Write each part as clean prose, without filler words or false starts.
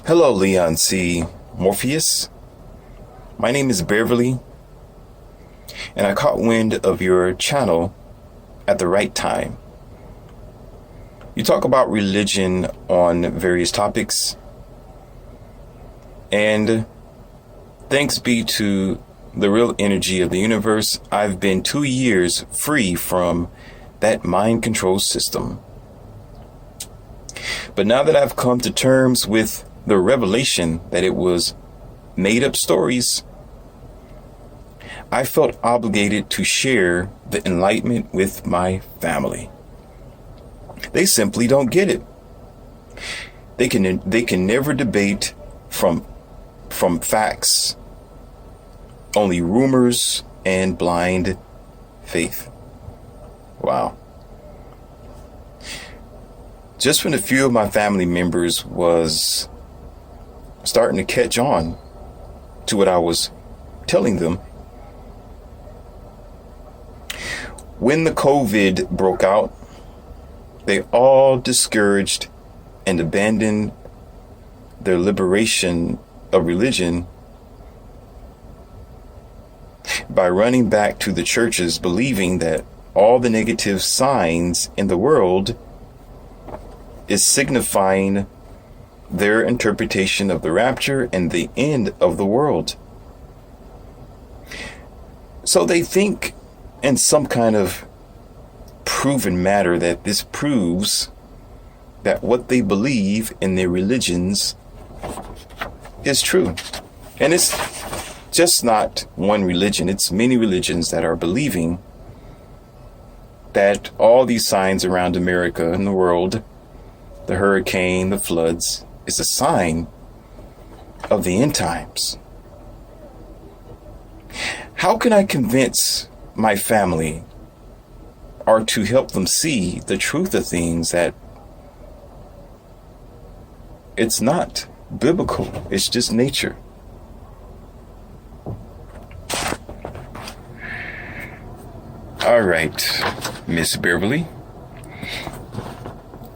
Hello, Leon C. Morpheus. My name is Beverly, and I caught wind of your channel at the right time. You talk about religion on various topics, and thanks be to the real energy of the universe, I've been 2 years free from that mind control system. But now that I've come to terms with the revelation that it was made up stories, I felt obligated to share the enlightenment with my family. They simply don't get it. They can never debate from facts, only rumors and blind faith. Wow. Just when a few of my family members was starting to catch on to what I was telling them, when the COVID broke out, they all discouraged and abandoned their liberation of religion by running back to the churches, believing that all the negative signs in the world is signifying their interpretation of the rapture and the end of the world. So they think in some kind of proven matter that this proves that what they believe in their religions is true. And it's just not one religion, it's many religions that are believing that all these signs around America and the world, the hurricane, the floods, is a sign of the end times. How can I convince my family or to help them see the truth of things that it's not biblical, it's just nature? All right, Miss Beverly,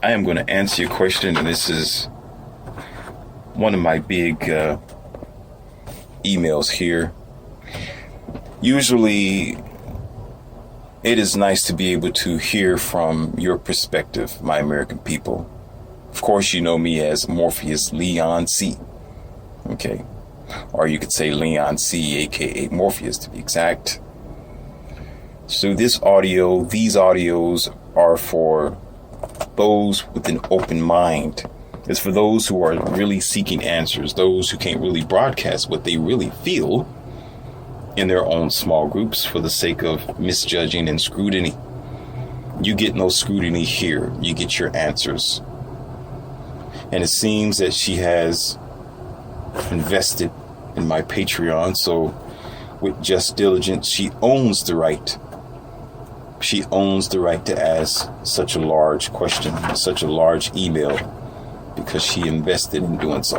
I am going to answer your question, and this is one of my big emails here. Usually, it is nice to be able to hear from your perspective, my American people. Of course, you know me as Morpheus Leon C. Okay. Or you could say Leon C, aka Morpheus to be exact. So these audios are for those with an open mind. It's for those who are really seeking answers, those who can't really broadcast what they really feel in their own small groups for the sake of misjudging and scrutiny. You get no scrutiny here. You get your answers. And it seems that she has invested in my Patreon, so with just diligence, she owns the right. She owns the right to ask such a large question, such a large email, because she invested in doing so.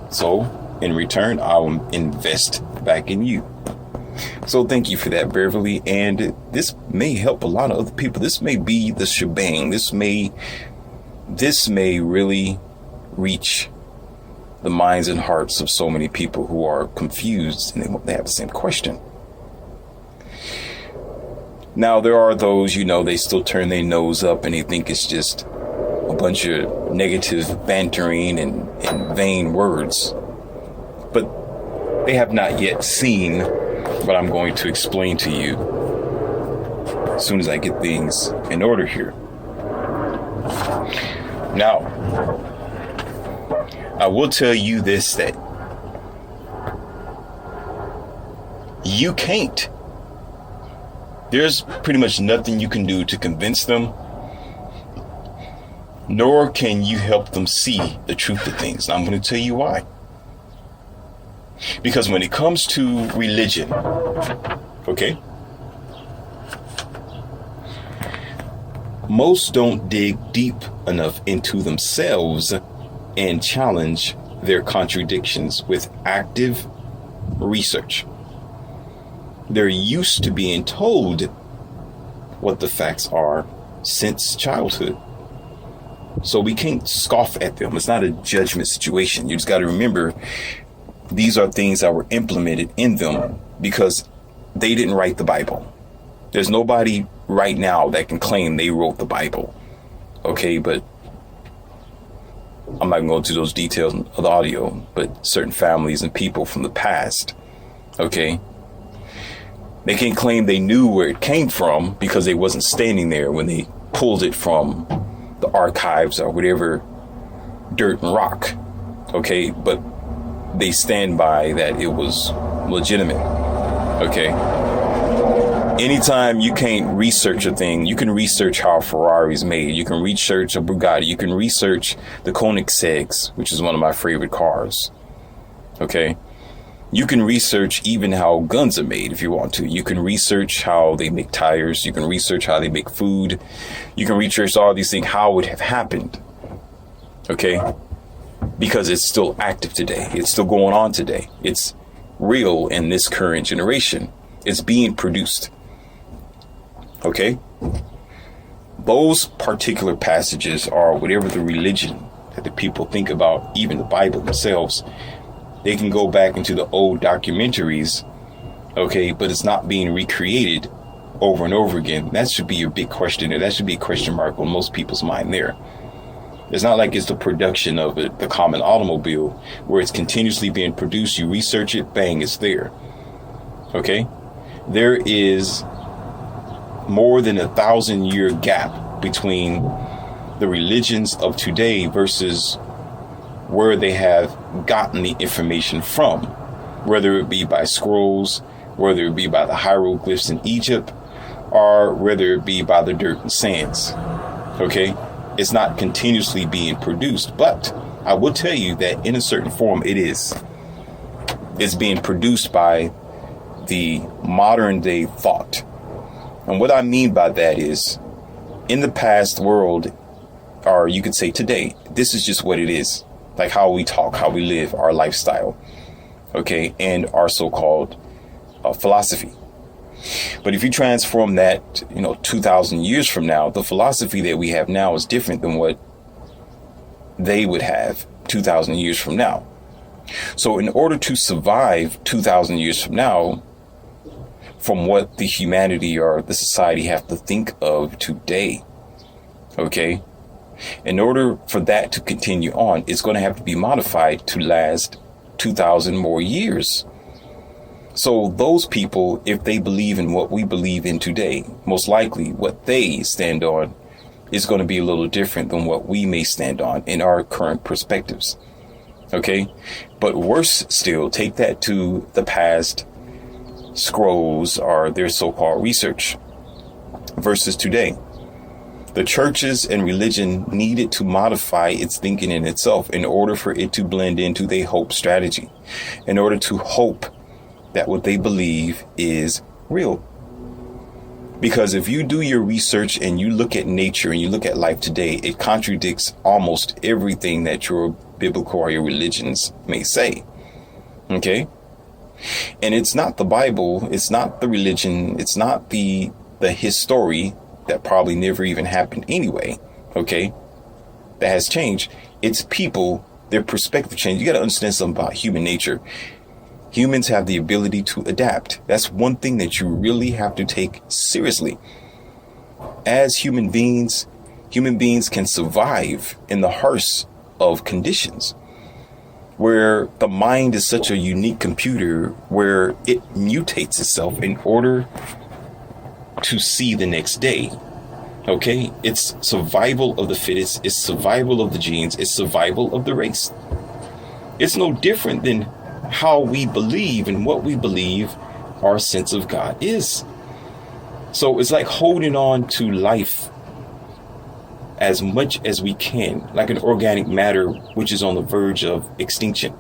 So, in return, I'll invest back in you. So thank you for that, Beverly. And this may help a lot of other people. This may be the shebang. This may really reach the minds and hearts of so many people who are confused and they have the same question. Now, there are those, they still turn their nose up and they think it's just a bunch of negative bantering and vain words. But they have not yet seen what I'm going to explain to you as soon as I get things in order here. Now, I will tell you this, that you can't. There's pretty much nothing you can do to convince them, nor can you help them see the truth of things. And I'm going to tell you why. Because when it comes to religion, okay, most don't dig deep enough into themselves and challenge their contradictions with active research. They're used to being told what the facts are since childhood. So we can't scoff at them. It's not a judgment situation. You just got to remember, these are things that were implemented in them because they didn't write the Bible. There's nobody right now that can claim they wrote the Bible. Okay, but I'm not going to go into those details of the audio, but certain families and people from the past, okay, they can't claim they knew where it came from because they wasn't standing there when they pulled it from the archives or whatever, dirt and rock. Okay, but they stand by that it was legitimate. Okay. Anytime you can't research a thing, you can research how a Ferrari is made. You can research a Bugatti. You can research the Koenigsegg, which is one of my favorite cars. Okay. You can research even how guns are made if you want to. You can research how they make tires. You can research how they make food. You can research all these things, how it would have happened. Okay. Because it's still active today. It's still going on today. It's real in this current generation. It's being produced. Okay? Those particular passages are whatever the religion that the people think about, even the Bible themselves. They can go back into the old documentaries, okay, but it's not being recreated over and over again. That should be your big question there. That should be a question mark on most people's mind there. It's not like it's the production of the common automobile where it's continuously being produced. You research it, bang, it's there. Okay? There is more than 1,000-year gap between the religions of today versus where they have gotten the information from, whether it be by scrolls, whether it be by the hieroglyphs in Egypt, or whether it be by the dirt and sands. Okay? It's not continuously being produced, but I will tell you that in a certain form it is. It's being produced by the modern day thought. And what I mean by that is, in the past world, or you could say today, this is just what it is. Like how we talk, how we live, our lifestyle, okay, and our so-called philosophy. But if you transform that, 2,000 years from now, the philosophy that we have now is different than what they would have 2,000 years from now. So in order to survive 2,000 years from now, from what the humanity or the society have to think of today, okay, in order for that to continue on, it's going to have to be modified to last 2,000 more years. So those people, if they believe in what we believe in today, most likely what they stand on is going to be a little different than what we may stand on in our current perspectives. Okay. But worse still, take that to the past scrolls or their so-called research versus today. The churches and religion needed to modify its thinking in itself in order for it to blend into their hope strategy, in order to hope that what they believe is real. Because if you do your research and you look at nature and you look at life today, it contradicts almost everything that your biblical or your religions may say. Okay? And it's not the Bible, it's not the religion, it's not the history that probably never even happened anyway, okay, that has changed. It's people, their perspective changed. You got to understand something about human nature. Humans have the ability to adapt. That's one thing that you really have to take seriously. As human beings can survive in the harsh of conditions, where the mind is such a unique computer where it mutates itself in order to see the next day. Okay, it's survival of the fittest, it's survival of the genes, it's survival of the race. It's no different than how we believe and what we believe our sense of God is. So it's like holding on to life as much as we can, like an organic matter which is on the verge of extinction.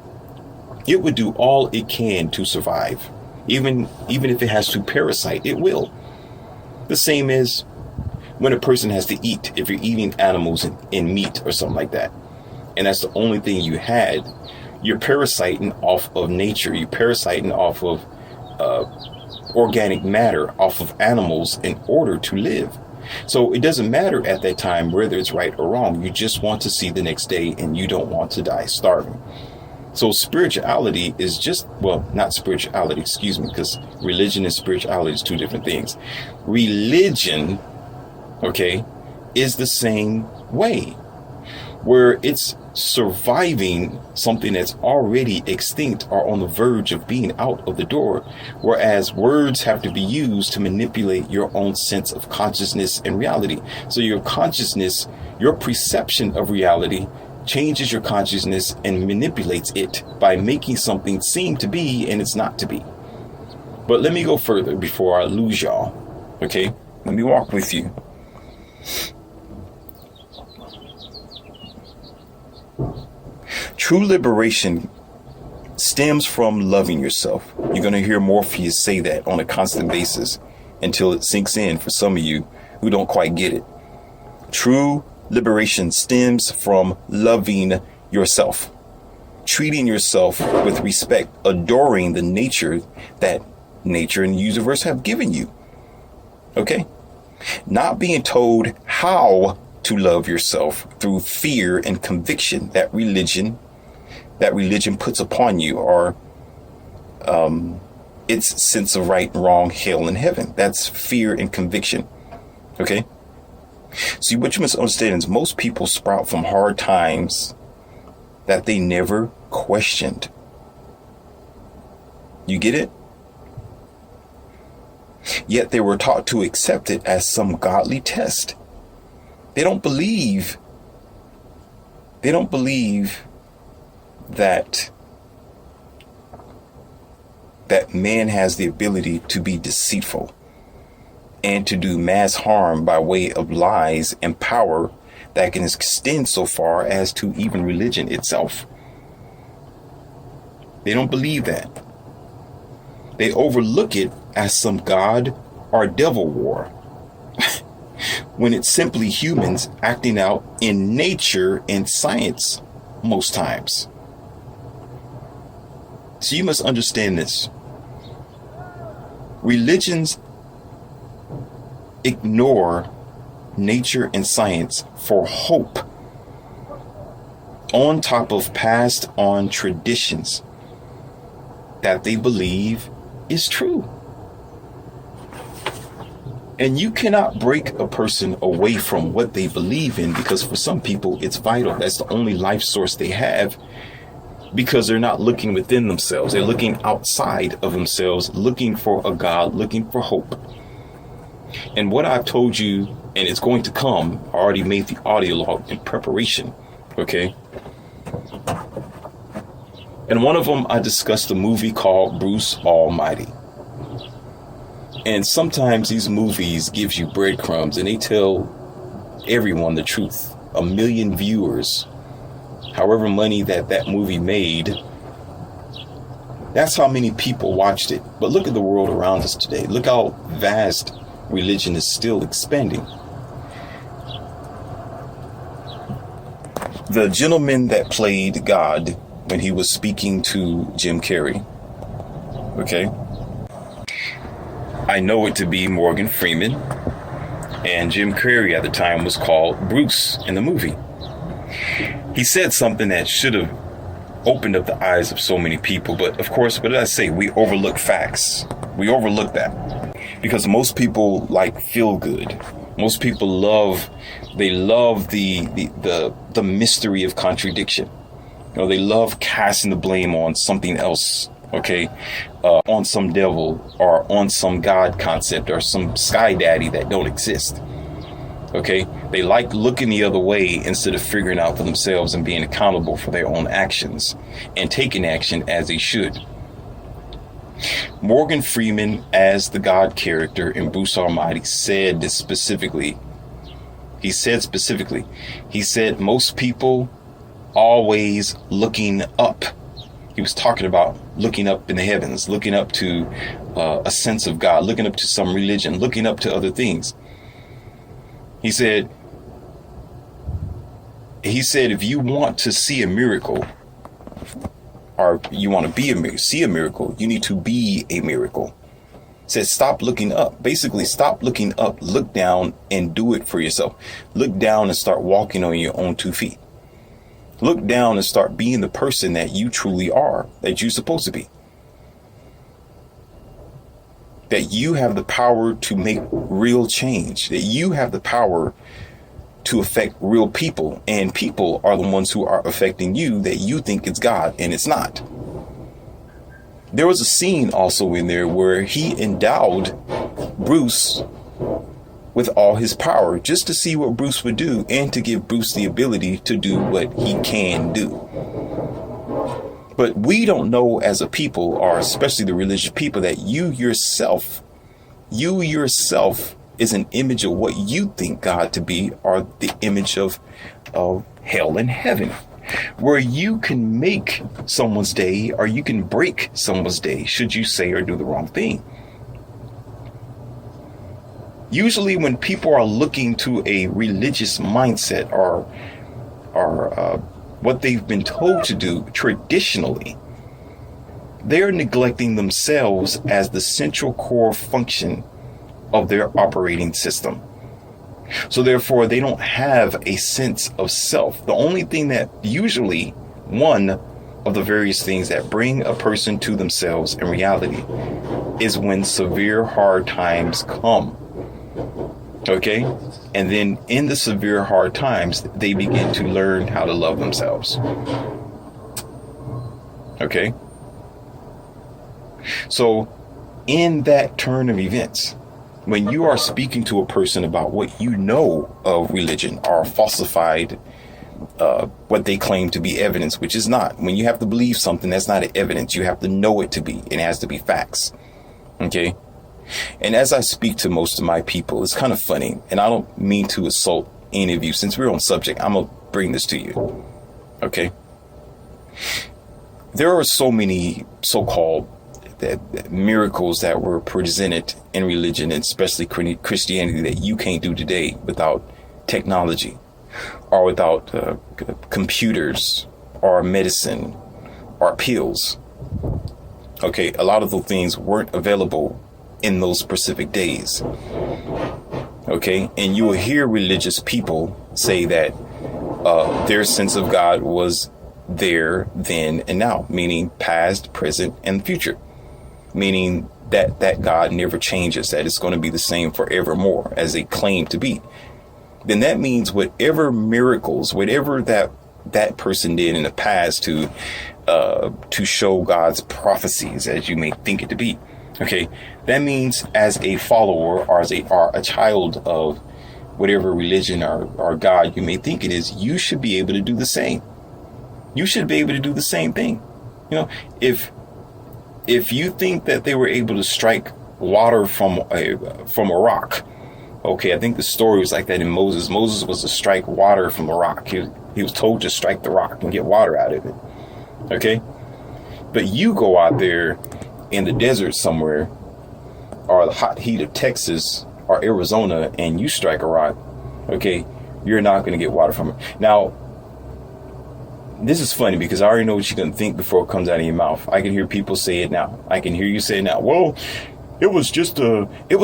It would do all it can to survive. Even if it has to parasite, it will. The same as when a person has to eat, if you're eating animals in meat or something like that, and that's the only thing you had, you're parasiting off of nature. You're parasiting off of organic matter, off of animals in order to live. So it doesn't matter at that time whether it's right or wrong. You just want to see the next day, and you don't want to die starving. So spirituality is just, well, not spirituality, excuse me, because religion and spirituality is two different things. Religion, okay, is the same way, where it's surviving something that's already extinct or on the verge of being out of the door, whereas words have to be used to manipulate your own sense of consciousness and reality. So your consciousness, your perception of reality changes your consciousness and manipulates it by making something seem to be and it's not to be. But let me go further before I lose y'all. Okay, let me walk with you. True liberation stems from loving yourself. You're going to hear Morpheus say that on a constant basis until it sinks in for some of you who don't quite get it. True liberation stems from loving yourself, treating yourself with respect, adoring the nature that nature and the universe have given you. Okay? Not being told how to love yourself through fear and conviction that religion puts upon you, or its sense of right and wrong, hell and heaven. That's fear and conviction. Okay? See, what you must understand is most people sprout from hard times that they never questioned. You get it? Yet they were taught to accept it as some godly test. They don't believe that man has the ability to be deceitful and to do mass harm by way of lies and power that can extend so far as to even religion itself. They don't believe that. They overlook it as some god or devil war when it's simply humans acting out in nature and science most times. So you must understand this. Religions ignore nature and science for hope on top of passed on traditions that they believe is true. And you cannot break a person away from what they believe in, because for some people it's vital. That's the only life source they have, because they're not looking within themselves. They're looking outside of themselves, looking for a God, looking for hope. And what I've told you, and it's going to come, I already made the audio log in preparation. Okay. And one of them, I discussed a movie called Bruce Almighty. And sometimes these movies gives you breadcrumbs and they tell everyone the truth. 1 million viewers, however money that movie made, that's how many people watched it. But look at the world around us today. Look how vast religion is still expanding. The gentleman that played God when he was speaking to Jim Carrey, okay, I know it to be Morgan Freeman, and Jim Carrey at the time was called Bruce in the movie. He said something that should have opened up the eyes of so many people, but of course, what did I say? We overlook facts. We overlook that because most people like feel good. Most people love the mystery of contradiction. You know, they love casting the blame on something else. Okay, on some devil or on some God concept or some sky daddy that don't exist. Okay, they like looking the other way instead of figuring out for themselves and being accountable for their own actions and taking action as they should. Morgan Freeman, as the God character in Bruce Almighty, said this specifically. He said most people always looking up. He was talking about looking up in the heavens, looking up to a sense of God, looking up to some religion, looking up to other things. He said, if you want to see a miracle, or you want to see a miracle, you need to be a miracle. Said, stop looking up. Basically, stop looking up, look down and do it for yourself. Look down and start walking on your own 2 feet. Look down and start being the person that you truly are, that you're supposed to be. That you have the power to make real change, that you have the power to affect real people, and people are the ones who are affecting you that you think it's God and it's not. There was a scene also in there where he endowed Bruce with all his power just to see what Bruce would do and to give Bruce the ability to do what he can do. But we don't know as a people, or especially the religious people, that you yourself is an image of what you think God to be, or the image of hell and heaven, where you can make someone's day or you can break someone's day should you say or do the wrong thing. Usually when people are looking to a religious mindset or what they've been told to do traditionally, they're neglecting themselves as the central core function of their operating system. So therefore, they don't have a sense of self. The only thing that usually, one of the various things that bring a person to themselves in reality, is when severe hard times come. Okay? And then in the severe hard times, they begin to learn how to love themselves. Okay? So in that turn of events, when you are speaking to a person about what you know of religion or falsified, what they claim to be evidence, which is not. When you have to believe something, that's not evidence. You have to know it to be. It has to be facts. Okay? And as I speak to most of my people, it's kind of funny, and I don't mean to assault any of you. Since we're on subject, I'm going to bring this to you. Okay? There are so many so-called miracles that were presented in religion, and especially Christianity, that you can't do today without technology or without computers or medicine or pills. Okay, a lot of those things weren't available in those specific days. Okay, and you will hear religious people say that their sense of God was there, then, and now, meaning past, present, and future. Meaning that God never changes, that it's going to be the same forevermore as they claim to be. Then that means whatever miracles, whatever that person did in the past to show God's prophecies, as you may think it to be. Okay, that means as a follower or as a child of whatever religion or God you may think it is, you should be able to do the same. You should be able to do the same thing. You know, if you think that they were able to strike water from a rock, okay, I think the story was like that in Moses. Moses was to strike water from a rock. He was told to strike the rock and get water out of it. Okay, but you go out there in the desert somewhere, or the hot heat of Texas or Arizona, and you strike a rock, okay, you're not going to get water from it. Now, this is funny because I already know what you're going to think before it comes out of your mouth. I can hear people say it now. I can hear you say it now. Well, it was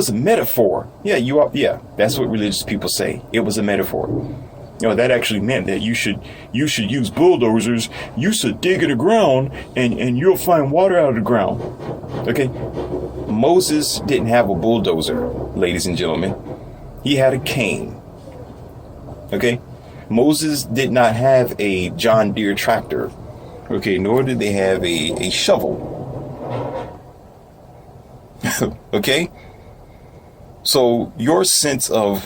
a metaphor. Yeah, that's what religious people say. It was a metaphor. You know, that actually meant that you should use bulldozers. You should dig in the ground and you'll find water out of the ground. Okay. Moses didn't have a bulldozer, ladies and gentlemen. He had a cane. Okay. Moses did not have a John Deere tractor, okay, nor did they have a shovel. Okay? So your sense of,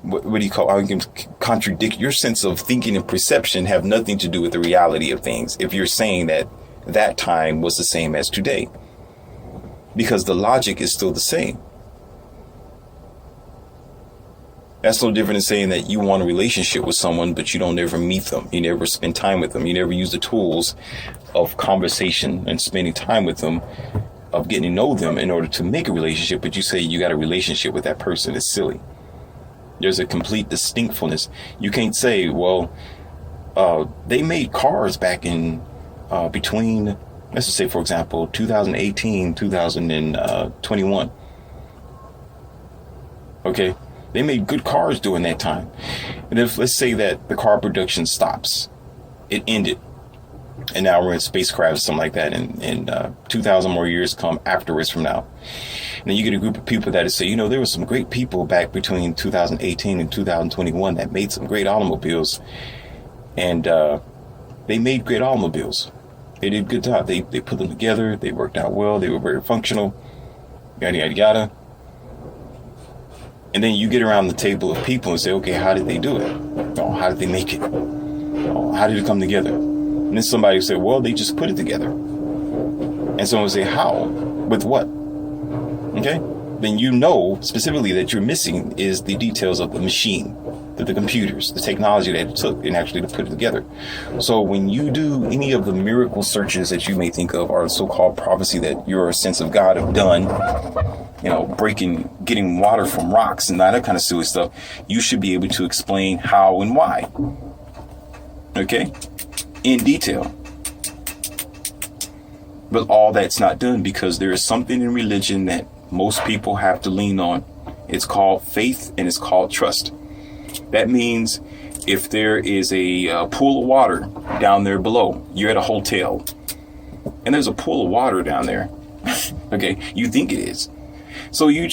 what do you call it? I can contradict your sense of thinking and perception have nothing to do with the reality of things if you're saying that time was the same as today. Because the logic is still the same. That's no different than saying that you want a relationship with someone, but you don't ever meet them. You never spend time with them. You never use the tools of conversation and spending time with them, of getting to know them in order to make a relationship. But you say you got a relationship with that person. It's silly. There's a complete distinctfulness. You can't say, well, they made cars back in between let's just say, for example, 2018, 2021. Okay. They made good cars during that time. And if, let's say that the car production stops, it ended, and now we're in spacecraft or something like that, and 2,000 more years come afterwards from now. And then you get a group of people that say, you know, there were some great people back between 2018 and 2021 that made some great automobiles. And they made great automobiles. They did a good job. They put them together. They worked out well. They were very functional. Yada, yada, yada. And then you get around the table of people and say, okay, how did they do it? Oh, how did they make it? Oh, how did it come together? And then somebody will say, well, they just put it together. And someone will say, how? With what? Okay? Then you know specifically that you're missing is the details of the machine, the computers, the technology that it took and actually to put it together. So when you do any of the miracle searches that you may think of, or so-called prophecy that your sense of God have done, you know, getting water from rocks and all that kind of silly stuff, you should be able to explain how and why. Okay? In detail. But all that's not done because there is something in religion that most people have to lean on. It's called faith and it's called trust. That means if there is a pool of water down there below, you're at a hotel and there's a pool of water down there. Okay, you think it is. So you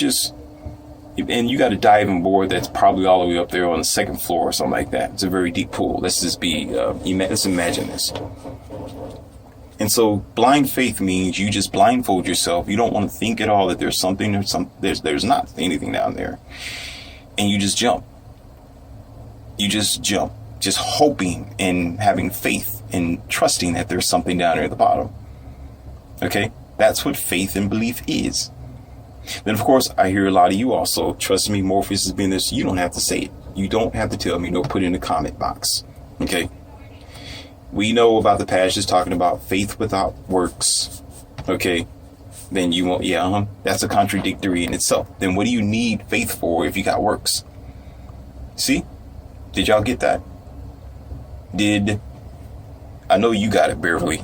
got a diving board that's probably all the way up there on the second floor or something like that. It's a very deep pool. Let's imagine this. And so blind faith means you just blindfold yourself. You don't want to think at all that there's something or there's not anything down there. And you just jump. You just jump, just hoping and having faith and trusting that there's something down there at the bottom. Okay? That's what faith and belief is. Then, of course, I hear a lot of you also, trust me, Morpheus is being this. You don't have to say it. You don't have to tell me, nor put it in the comment box. Okay? We know about the passage talking about faith without works. Okay? Then you won't, that's a contradictory in itself. Then what do you need faith for if you got works? See? Did y'all get that? I know you got it, Beverly.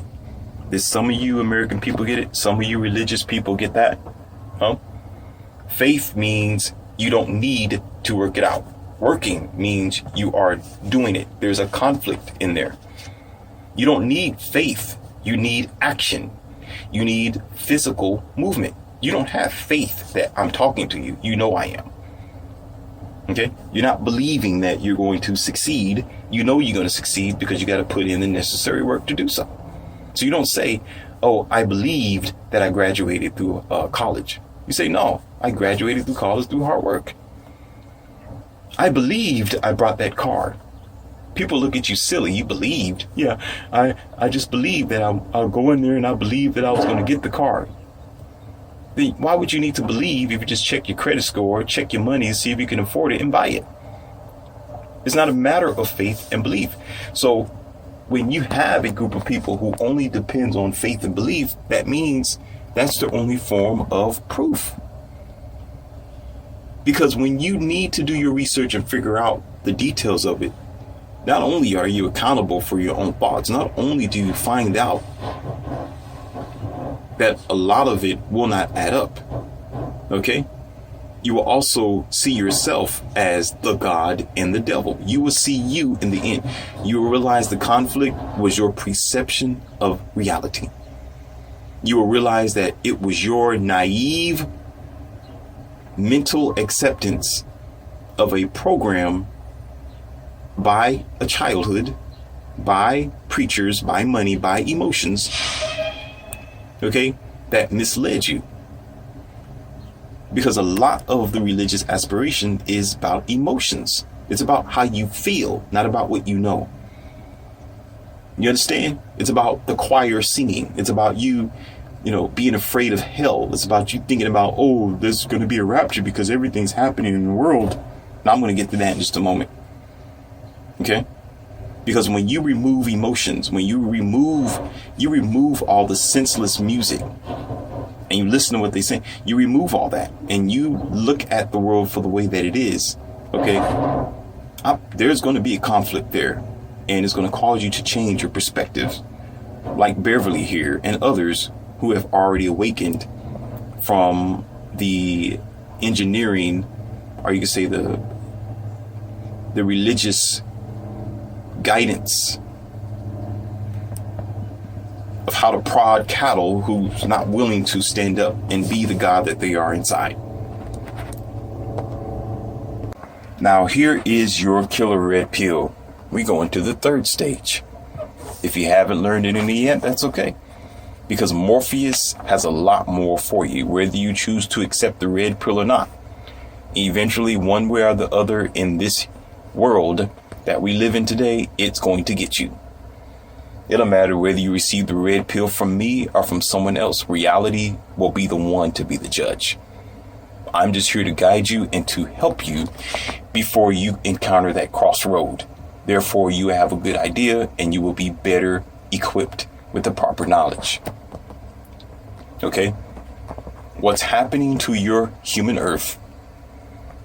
Did some of you American people get it? Some of you religious people get that? Huh? Faith means you don't need to work it out. Working means you are doing it. There's a conflict in there. You don't need faith. You need action. You need physical movement. You don't have faith that I'm talking to you. You know I am. Okay? You're not believing that you're going to succeed. You know you're going to succeed because you got to put in the necessary work to do so. So you don't say, oh, I believed that I graduated through college. You say, no, I graduated through college through hard work. I believed I brought that car. People look at you silly. You believed. Yeah, I just believed that I'll go in there and I believed that I was going to get the car. Then why would you need to believe if you just check your credit score, check your money and see if you can afford it and buy it? It's not a matter of faith and belief. So when you have a group of people who only depends on faith and belief, that means that's the only form of proof. Because when you need to do your research and figure out the details of it, not only are you accountable for your own thoughts, not only do you find out that a lot of it will not add up, okay? You will also see yourself as the God and the devil. You will see you in the end. You will realize the conflict was your perception of reality. You will realize that it was your naive mental acceptance of a program by a childhood, by preachers, by money, by emotions, okay, that misled you. Because a lot of the religious aspiration is about emotions. It's about how you feel, not about what you know. You understand? It's about the choir singing. It's about you being afraid of hell. It's about you thinking about, oh, there's going to be a rapture because everything's happening in the world. Now I'm going to get to that in just a moment. Okay? Because when you remove emotions, when you remove all the senseless music and you listen to what they say, you remove all that and you look at the world for the way that it is. Okay? There's going to be a conflict there and it's going to cause you to change your perspective. like Beverly here and others who have already awakened from the engineering, or you could say the religious guidance of how to prod cattle who's not willing to stand up and be the God that they are inside. Now here is your killer red pill. We go into the third stage. If you haven't learned it in the yet, that's okay. Because Morpheus has a lot more for you, whether you choose to accept the red pill or not. Eventually, one way or the other in this world that we live in today, it's going to get you. It'll matter whether you receive the red pill from me or from someone else. Reality will be the one to be the judge. I'm just here to guide you and to help you before you encounter that crossroad. Therefore, you have a good idea and you will be better equipped with the proper knowledge. Okay? What's happening to your human earth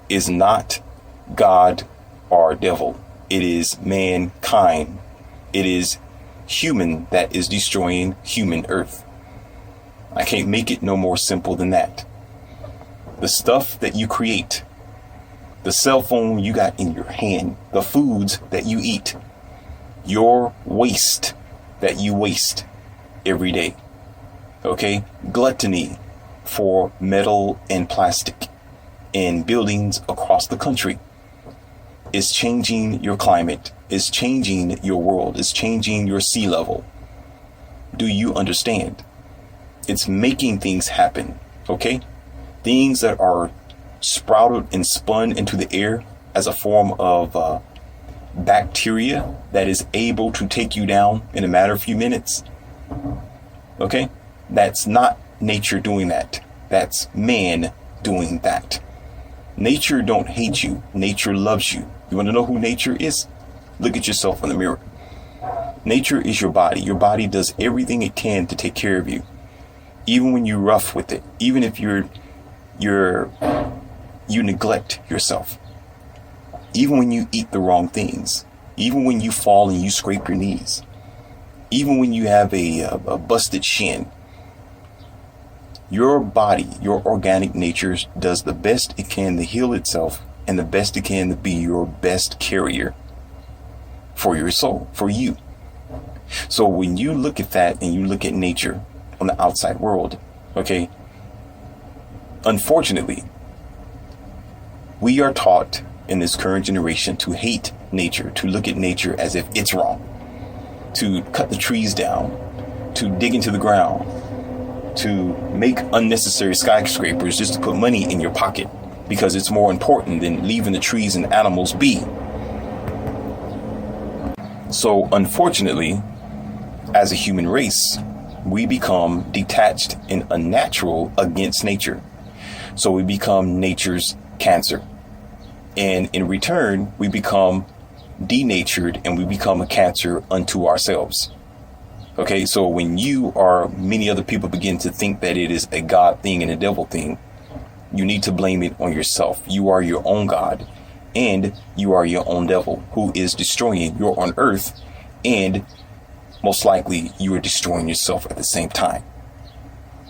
is not God or devil. It is mankind. It is human that is destroying human earth. I can't make it no more simple than that. The stuff that you create, the cell phone you got in your hand, the foods that you eat, your waste that you waste every day. Okay? Gluttony for metal and plastic in buildings across the country is changing your climate, is changing your world, is changing your sea level. Do you understand? It's making things happen. Okay? Things that are sprouted and spun into the air as a form of bacteria that is able to take you down in a matter of a few minutes. Okay? That's not nature doing that. That's man doing that. Nature don't hate you. Nature loves you. You want to know who nature is? Look at yourself in the mirror. Nature is your body. Your body does everything it can to take care of you. Even when you're rough with it. Even if you neglect yourself. Even when you eat the wrong things. Even when you fall and you scrape your knees. Even when you have a busted shin. Your body, your organic nature does the best it can to heal itself and the best it can to be your best carrier for your soul, for you. So when you look at that and you look at nature on the outside world, okay, unfortunately, we are taught in this current generation to hate nature, to look at nature as if it's wrong, to cut the trees down, to dig into the ground, to make unnecessary skyscrapers just to put money in your pocket because it's more important than leaving the trees and animals be. So unfortunately, as a human race, we become detached and unnatural against nature. So we become nature's cancer. And in return, we become denatured and we become a cancer unto ourselves. Okay, so when you or many other people begin to think that it is a God thing and a devil thing, you need to blame it on yourself. You are your own God and you are your own devil who is destroying your own earth, and most likely you are destroying yourself at the same time.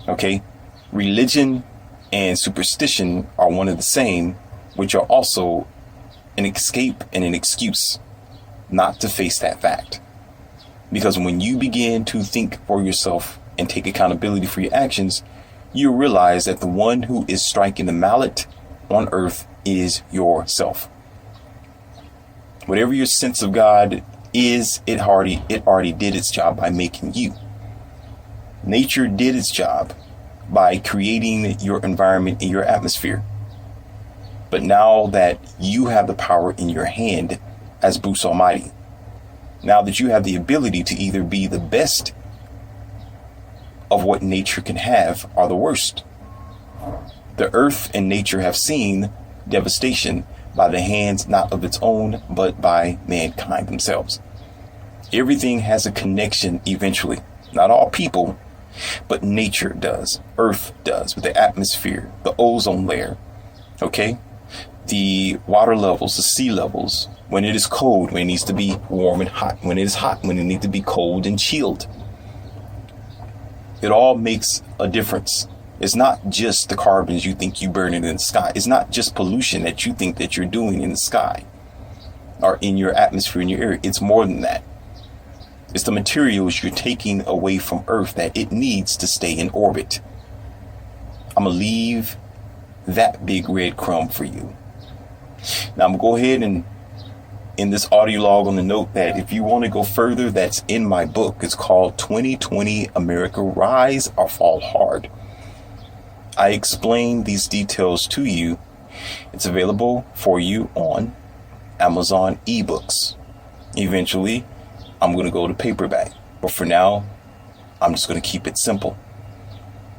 Okay, religion and superstition are one of the same, which are also an escape and an excuse not to face that fact. Because when you begin to think for yourself and take accountability for your actions, you realize that the one who is striking the mallet on earth is yourself. Whatever your sense of God is, it already did its job by making you. Nature did its job by creating your environment and your atmosphere. But now that you have the power in your hand as Bruce Almighty, now that you have the ability to either be the best of what nature can have or the worst. The earth and nature have seen devastation by the hands not of its own, but by mankind themselves. Everything has a connection eventually. Not all people, but nature does. Earth does, with the atmosphere, the ozone layer. Okay? The water levels, the sea levels, when it is cold, when it needs to be warm and hot, when it is hot, when it needs to be cold and chilled. It all makes a difference. It's not just the carbons you think you burn in the sky. It's not just pollution that you think that you're doing in the sky or in your atmosphere, in your area. It's more than that. It's the materials you're taking away from Earth that it needs to stay in orbit. I'm going to leave that big red crumb for you. Now I'm going to go ahead and in this audio log on the note that if you want to go further, that's in my book. It's called 2020 America Rise or Fall Hard. I explain these details to you. It's available for you on Amazon eBooks. Eventually, I'm going to go to paperback. But for now, I'm just going to keep it simple.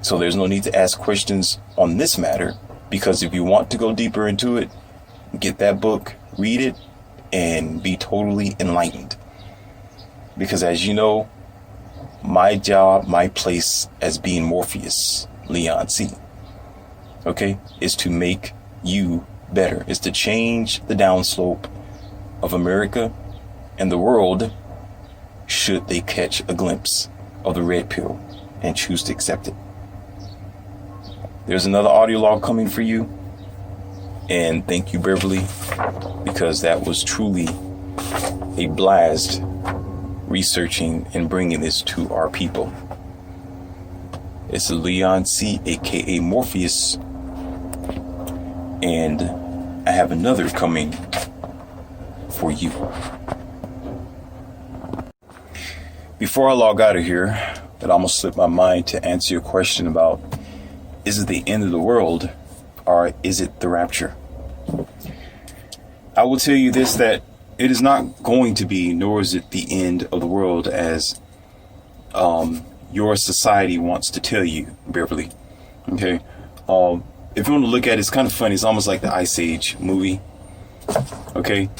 So there's no need to ask questions on this matter, because if you want to go deeper into it, get that book, read it, and be totally enlightened. Because as you know, my job, my place as being Morpheus, Leon C., okay, is to make you better, is to change the downslope of America and the world should they catch a glimpse of the red pill and choose to accept it. There's another audio log coming for you. And thank you, Beverly, because that was truly a blast researching and bringing this to our people. It's Leon C., aka Morpheus, and I have another coming for you. Before I log out of here, it almost slipped my mind to answer your question about, is it the end of the world? Or is it the rapture? I will tell you this, that it is not going to be, nor is it the end of the world as your society wants to tell you, Beverly. Okay. If you want to look at it, it's kind of funny. It's almost like the Ice Age movie. Okay.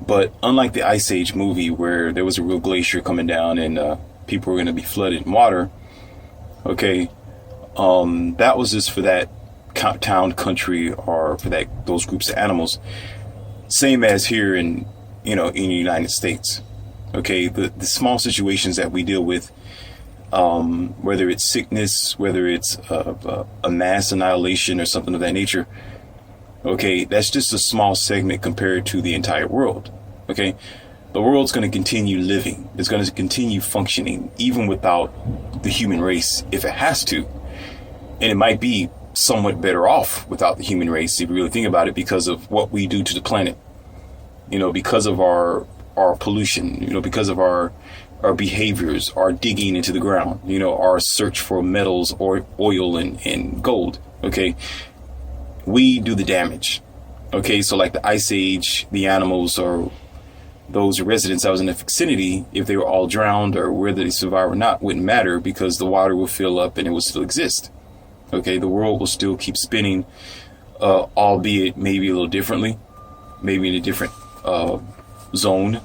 But unlike the Ice Age movie where there was a real glacier coming down and people were going to be flooded in water. Okay. That was just for that town, country, or for those groups of animals. Same as here in the United States. Okay, the small situations that we deal with, whether it's sickness, whether it's a mass annihilation or something of that nature. Okay, that's just a small segment compared to the entire world. Okay, the world's going to continue living. It's going to continue functioning even without the human race if it has to. And it might be somewhat better off without the human race, if you really think about it, because of what we do to the planet, because of our pollution, because of our behaviors, our digging into the ground, our search for metals or oil and gold. Okay. We do the damage. Okay. So like the Ice Age, the animals or those residents that was in the vicinity, if they were all drowned or whether they survive or not, wouldn't matter because the water will fill up and it will still exist. Okay, the world will still keep spinning, albeit maybe a little differently, maybe in a different zone,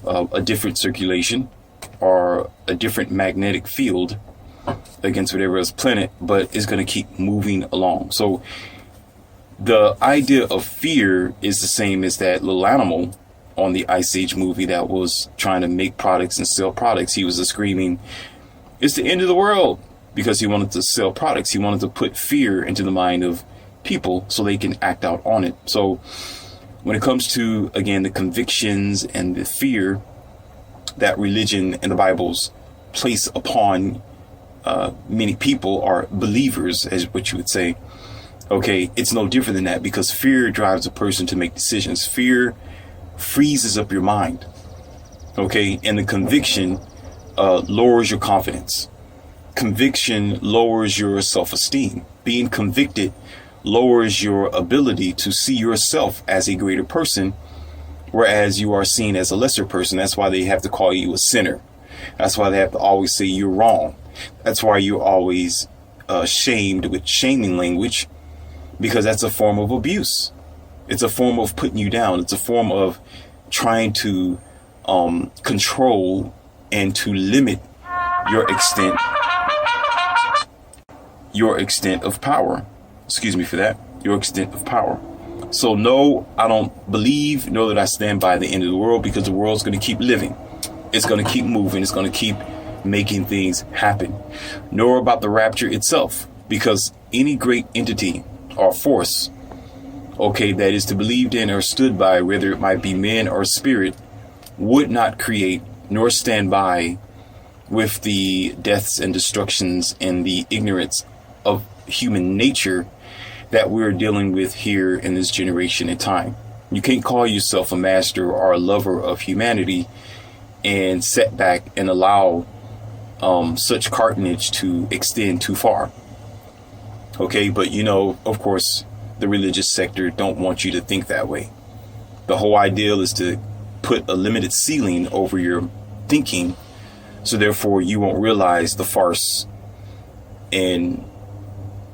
a different circulation, or a different magnetic field against whatever else planet, but it's going to keep moving along. So the idea of fear is the same as that little animal on the Ice Age movie that was trying to make products and sell products. He was screaming, "It's the end of the world." Because he wanted to sell products. He wanted to put fear into the mind of people so they can act out on it. So when it comes to, again, the convictions and the fear that religion and the Bibles place upon many people or believers, as what you would say, okay, it's no different than that, because fear drives a person to make decisions. Fear freezes up your mind. Okay, and the conviction lowers your confidence. Conviction lowers your self-esteem. Being convicted lowers your ability to see yourself as a greater person, whereas you are seen as a lesser person. That's why they have to call you a sinner. That's why they have to always say you're wrong. That's why you're always shamed with shaming language, because that's a form of abuse. It's a form of putting you down. It's a form of trying to control and to limit your extent of power. Excuse me for that. Your extent of power. So no, I don't believe, nor that I stand by the end of the world, because the world's going to keep living. It's going to keep moving. It's going to keep making things happen, nor about the rapture itself, because any great entity or force, okay, that is to be believed in or stood by, whether it might be man or spirit, would not create nor stand by with the deaths and destructions and the ignorance of human nature that we're dealing with here in this generation and time. You can't call yourself a master or a lover of humanity and set back and allow such carnage to extend too far. Okay, but you know, of course, the religious sector don't want you to think that way. The whole ideal is to put a limited ceiling over your thinking, so therefore you won't realize the farce and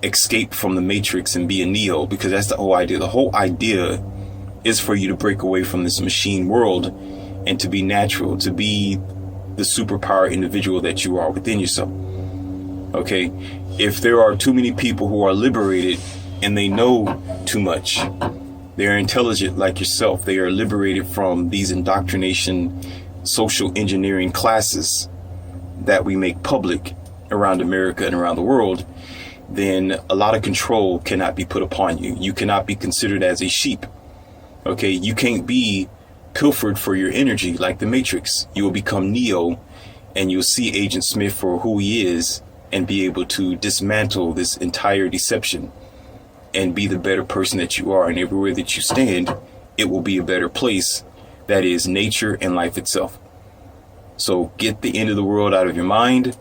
escape from the matrix and be a Neo, because that's the whole idea. The whole idea is for you to break away from this machine world and to be natural, to be the superpower individual that you are within yourself. Okay, if there are too many people who are liberated and they know too much, they're intelligent like yourself, they are liberated from these indoctrination, social engineering classes that we make public around America and around the world, then a lot of control cannot be put upon you. You cannot be considered as a sheep. Okay, you can't be pilfered for your energy like the Matrix. You will become Neo and you'll see Agent Smith for who he is and be able to dismantle this entire deception and be the better person that you are. And everywhere that you stand, it will be a better place. That is nature and life itself. So get the end of the world out of your mind,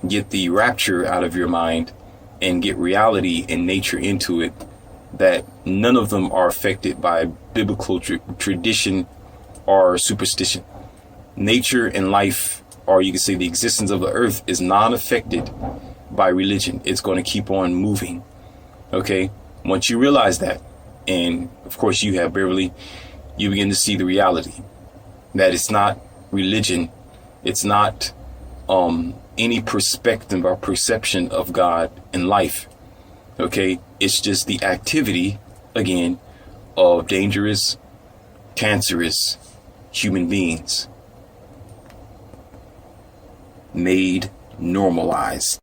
get the rapture out of your mind, and get reality and nature into it, that none of them are affected by biblical tradition or superstition. Nature and life, or you can say the existence of the earth, is not affected by religion. It's going to keep on moving. Okay, once you realize that, and of course you have, Beverly, you begin to see the reality that it's not religion, it's not any perspective or perception of God and life. Okay, it's just the activity, again, of dangerous, cancerous human beings made normalized.